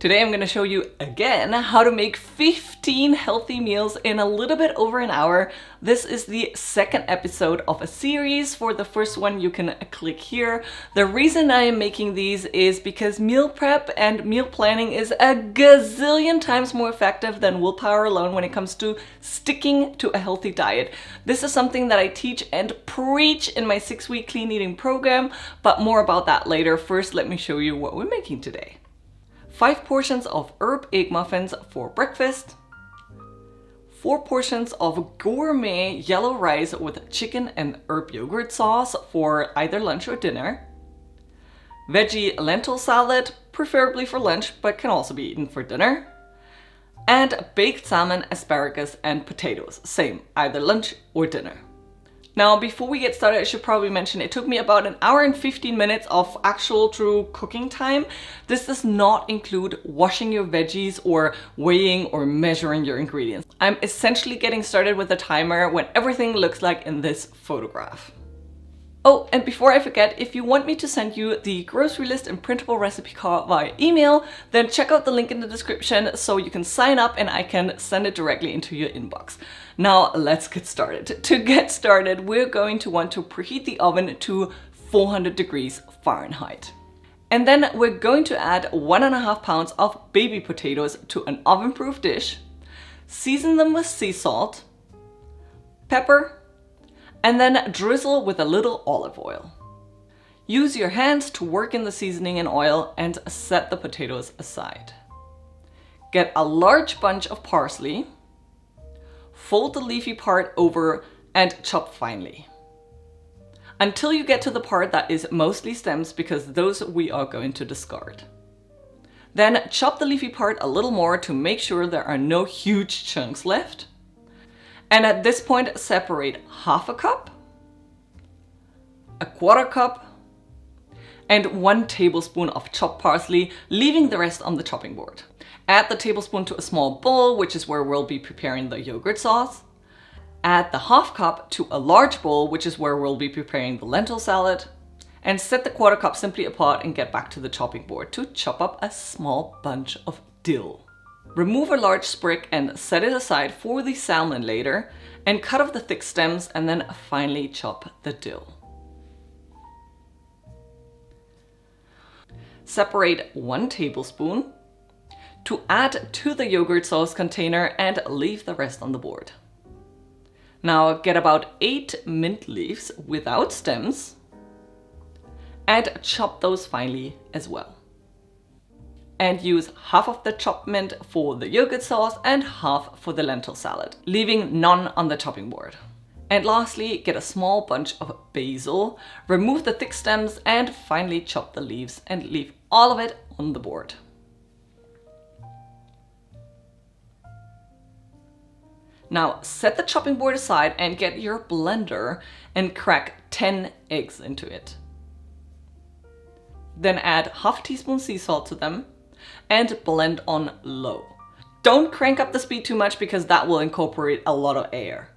Today I'm going to show you again how to make 15 healthy meals in a little bit over an hour. This is the second episode of a series. For the first one you can click here. The reason I am making these is because meal prep and meal planning is a gazillion times more effective than willpower alone when it comes to sticking to a healthy diet. This is something that I teach and preach in my 6-week clean eating program, but more about that later. First, let me show you what we're making today. 5 portions of herb egg muffins for breakfast, 4 portions of gourmet yellow rice with chicken and herb yogurt sauce for either lunch or dinner, veggie lentil salad, preferably for lunch but can also be eaten for dinner, and baked salmon, asparagus and potatoes, same, either lunch or dinner. Now, before we get started, I should probably mention it took me about an hour and 15 minutes of actual true cooking time. This does not include washing your veggies or weighing or measuring your ingredients. I'm essentially getting started with the timer when everything looks like in this photograph. Oh, and before I forget, if you want me to send you the grocery list and printable recipe card via email, then check out the link in the description so you can sign up and I can send it directly into your inbox. Now let's get started. To get started, we're going to want to preheat the oven to 400 degrees Fahrenheit. And then we're going to add 1.5 pounds of baby potatoes to an oven-proof dish, season them with sea salt, pepper, and then drizzle with a little olive oil. Use your hands to work in the seasoning and oil and set the potatoes aside. Get a large bunch of parsley, fold the leafy part over and chop finely. Until you get to the part that is mostly stems, because those we are going to discard. Then chop the leafy part a little more to make sure there are no huge chunks left. And at this point, separate 1/2 cup, 1/4 cup, and 1 tablespoon of chopped parsley, leaving the rest on the chopping board. Add the tablespoon to a small bowl, which is where we'll be preparing the yogurt sauce. Add the 1/2 cup to a large bowl, which is where we'll be preparing the lentil salad. And set the 1/4 cup simply apart and get back to the chopping board to chop up a small bunch of dill. Remove a large sprig and set it aside for the salmon later, and cut off the thick stems and then finely chop the dill. Separate 1 tablespoon to add to the yogurt sauce container and leave the rest on the board. Now get about 8 mint leaves without stems and chop those finely as well. And use 1/2 of the chopped mint for the yogurt sauce and 1/2 for the lentil salad, leaving none on the chopping board. And lastly, get a small bunch of basil, remove the thick stems and finely chop the leaves and leave all of it on the board. Now set the chopping board aside and get your blender and crack 10 eggs into it. Then add 1/2 teaspoon sea salt to them and blend on low. Don't crank up the speed too much because that will incorporate a lot of air.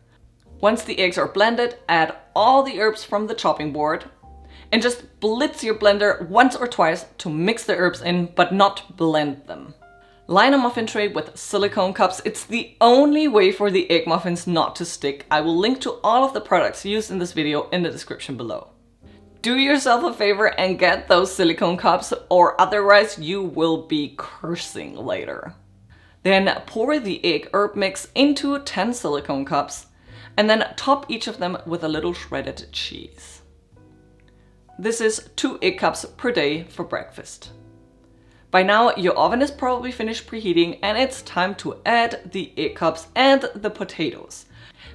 Once the eggs are blended, add all the herbs from the chopping board and just blitz your blender once or twice to mix the herbs in, but not blend them. Line a muffin tray with silicone cups. It's the only way for the egg muffins not to stick. I will link to all of the products used in this video in the description below. Do yourself a favor and get those silicone cups, or otherwise you will be cursing later. Then pour the egg herb mix into 10 silicone cups and then top each of them with a little shredded cheese. This is 2 egg cups per day for breakfast. By now your oven is probably finished preheating and it's time to add the egg cups and the potatoes.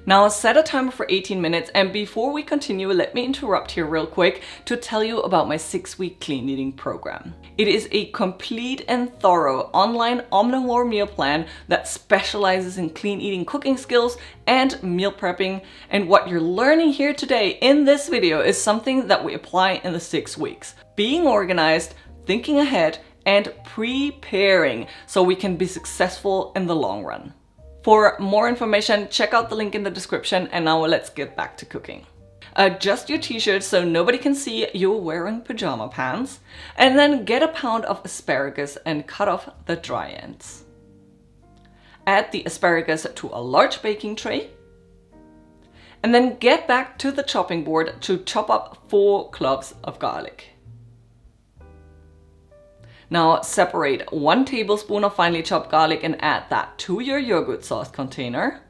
Now set a timer for 18 minutes, and before we continue, let me interrupt here real quick to tell you about my 6-week clean eating program. It is a complete and thorough online omnivore meal plan that specializes in clean eating cooking skills and meal prepping, and what you're learning here today in this video is something that we apply in the 6 weeks. Being organized, thinking ahead, and preparing so we can be successful in the long run. For more information, check out the link in the description, and now let's get back to cooking. Adjust your t-shirt so nobody can see you're wearing pajama pants. And then get a pound of asparagus and cut off the dry ends. Add the asparagus to a large baking tray. And then get back to the chopping board to chop up 4 cloves of garlic. Now separate 1 tablespoon of finely chopped garlic and add that to your yogurt sauce container.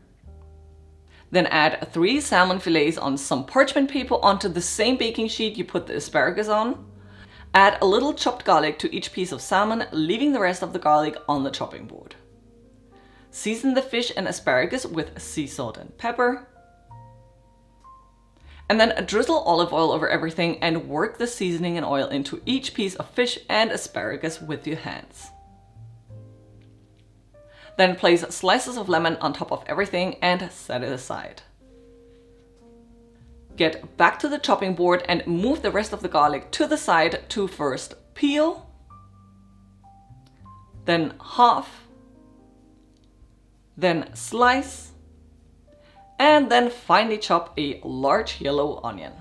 Then add 3 salmon fillets on some parchment paper onto the same baking sheet you put the asparagus on. Add a little chopped garlic to each piece of salmon, leaving the rest of the garlic on the chopping board. Season the fish and asparagus with sea salt and pepper. And then drizzle olive oil over everything and work the seasoning and oil into each piece of fish and asparagus with your hands. Then place slices of lemon on top of everything and set it aside. Get back to the chopping board and move the rest of the garlic to the side to first peel, then half, then slice, and then finely chop a large yellow onion.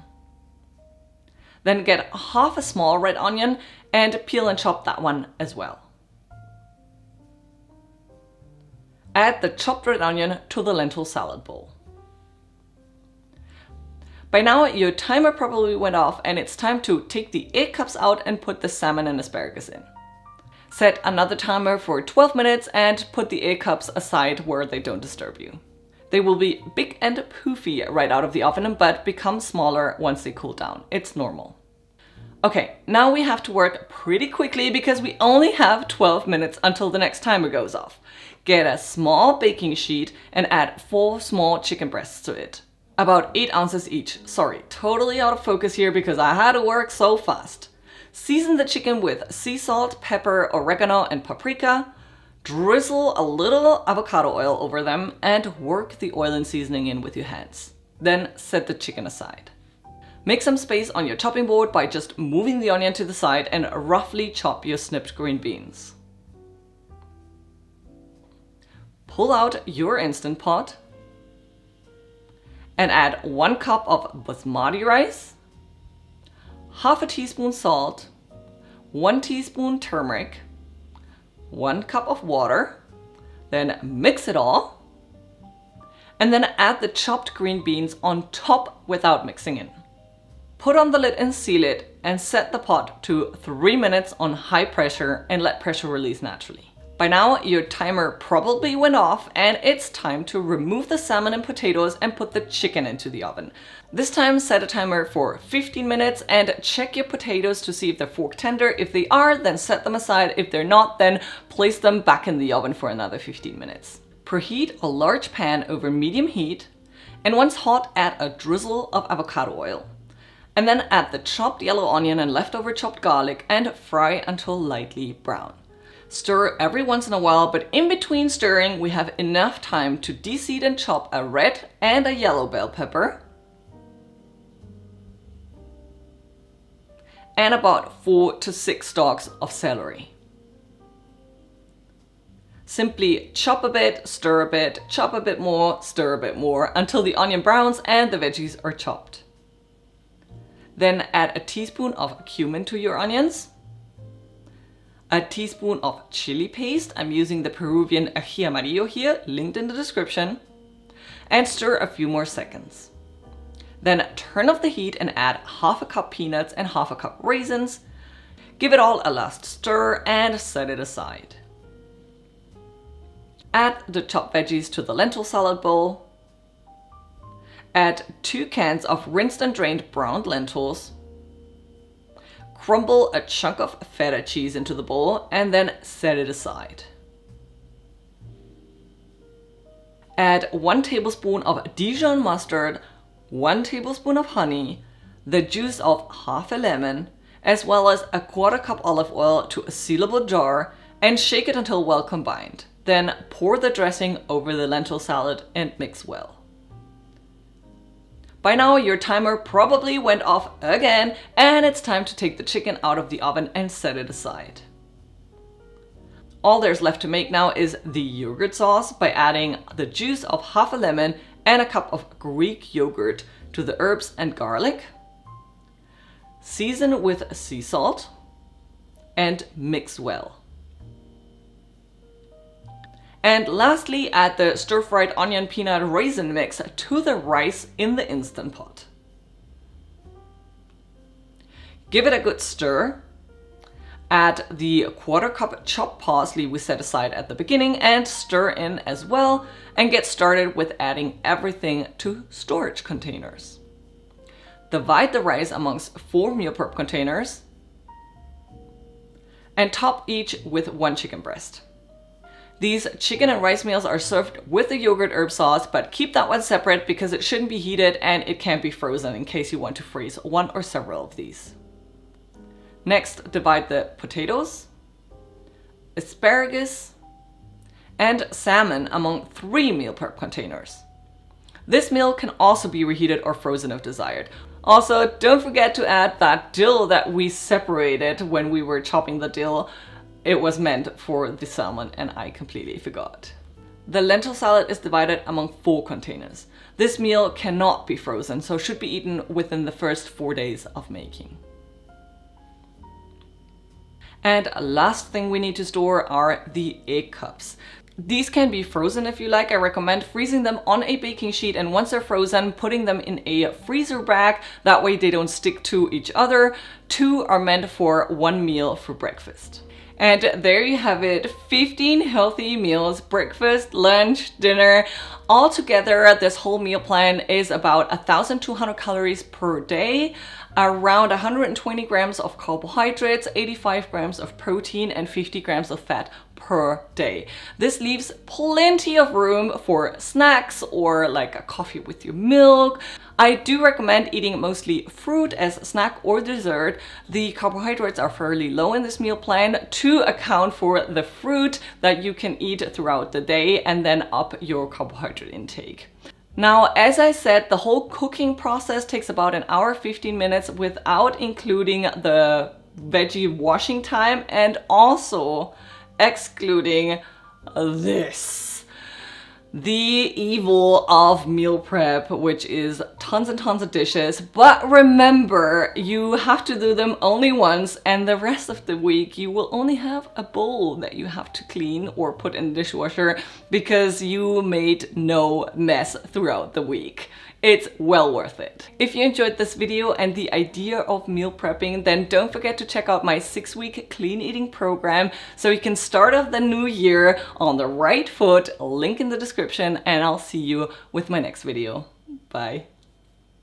Then get half a small red onion and peel and chop that one as well. Add the chopped red onion to the lentil salad bowl. By now your timer probably went off and it's time to take the egg cups out and put the salmon and asparagus in. Set another timer for 12 minutes and put the egg cups aside where they don't disturb you. They will be big and poofy right out of the oven, but become smaller once they cool down. It's normal. Okay, now we have to work pretty quickly because we only have 12 minutes until the next timer goes off. Get a small baking sheet and add 4 small chicken breasts to it. About 8 ounces each. Sorry, totally out of focus here because I had to work so fast. Season the chicken with sea salt, pepper, oregano, and paprika. Drizzle a little avocado oil over them and work the oil and seasoning in with your hands. Then set the chicken aside. Make some space on your chopping board by just moving the onion to the side and roughly chop your snipped green beans. Pull out your Instant Pot and add 1 cup of basmati rice, half a teaspoon salt, 1 teaspoon turmeric, 1 cup of water, then mix it all, and then add the chopped green beans on top without mixing in. Put on the lid and seal it and set the pot to 3 minutes on high pressure and let pressure release naturally. By now your timer probably went off and it's time to remove the salmon and potatoes and put the chicken into the oven. This time set a timer for 15 minutes and check your potatoes to see if they're fork tender. If they are, then set them aside. If they're not, then place them back in the oven for another 15 minutes. Preheat a large pan over medium heat and once hot add a drizzle of avocado oil. And then add the chopped yellow onion and leftover chopped garlic and fry until lightly brown. Stir every once in a while, but in between stirring, we have enough time to de-seed and chop a red and a yellow bell pepper. And about 4 to 6 stalks of celery. Simply chop a bit, stir a bit, chop a bit more, stir a bit more until the onion browns and the veggies are chopped. Then add a teaspoon of cumin to your onions. A teaspoon of chili paste. I'm using the Peruvian ají amarillo here, linked in the description. And stir a few more seconds. Then turn off the heat and add half a cup peanuts and half a cup raisins. Give it all a last stir and set it aside. Add the chopped veggies to the lentil salad bowl. Add 2 cans of rinsed and drained browned lentils. Crumble a chunk of feta cheese into the bowl and then set it aside. Add 1 tablespoon of Dijon mustard, 1 tablespoon of honey, the juice of half a lemon, as well as a 1/4 cup olive oil to a sealable jar and shake it until well combined. Then pour the dressing over the lentil salad and mix well. By now your timer probably went off again and it's time to take the chicken out of the oven and set it aside. All there's left to make now is the yogurt sauce by adding the juice of half a lemon and a cup of Greek yogurt to the herbs and garlic, season with sea salt, and mix well. And lastly, add the stir-fried onion peanut raisin mix to the rice in the Instant Pot. Give it a good stir. Add the 1/4 cup chopped parsley we set aside at the beginning and stir in as well, and get started with adding everything to storage containers. Divide the rice amongst 4 meal prep containers and top each with 1 chicken breast. These chicken and rice meals are served with the yogurt herb sauce, but keep that one separate because it shouldn't be heated and it can't be frozen in case you want to freeze one or several of these. Next, divide the potatoes, asparagus, and salmon among 3 meal prep containers. This meal can also be reheated or frozen if desired. Also, don't forget to add that dill that we separated when we were chopping the dill. It was meant for the salmon and I completely forgot. The lentil salad is divided among 4 containers. This meal cannot be frozen, so should be eaten within the first 4 days of making. And last thing we need to store are the egg cups. These can be frozen if you like. I recommend freezing them on a baking sheet, and once they're frozen, putting them in a freezer bag. That way they don't stick to each other. 2 are meant for 1 meal for breakfast. And there you have it, 15 healthy meals, breakfast, lunch, dinner. Altogether, this whole meal plan is about 1,200 calories per day, around 120 grams of carbohydrates, 85 grams of protein, and 50 grams of fat per day. This leaves plenty of room for snacks or like a coffee with your milk. I do recommend eating mostly fruit as a snack or dessert. The carbohydrates are fairly low in this meal plan to account for the fruit that you can eat throughout the day and then up your carbohydrate intake. Now, as I said, the whole cooking process takes about 1 hour 15 minutes without including the veggie washing time and also excluding this. The evil of meal prep, which is tons and tons of dishes. But remember, you have to do them only once, and the rest of the week you will only have a bowl that you have to clean or put in the dishwasher because you made no mess throughout the week. It's well worth it. If you enjoyed this video and the idea of meal prepping, then don't forget to check out my 6-week clean eating program so you can start off the new year on the right foot. Link in the description, and I'll see you with my next video. Bye.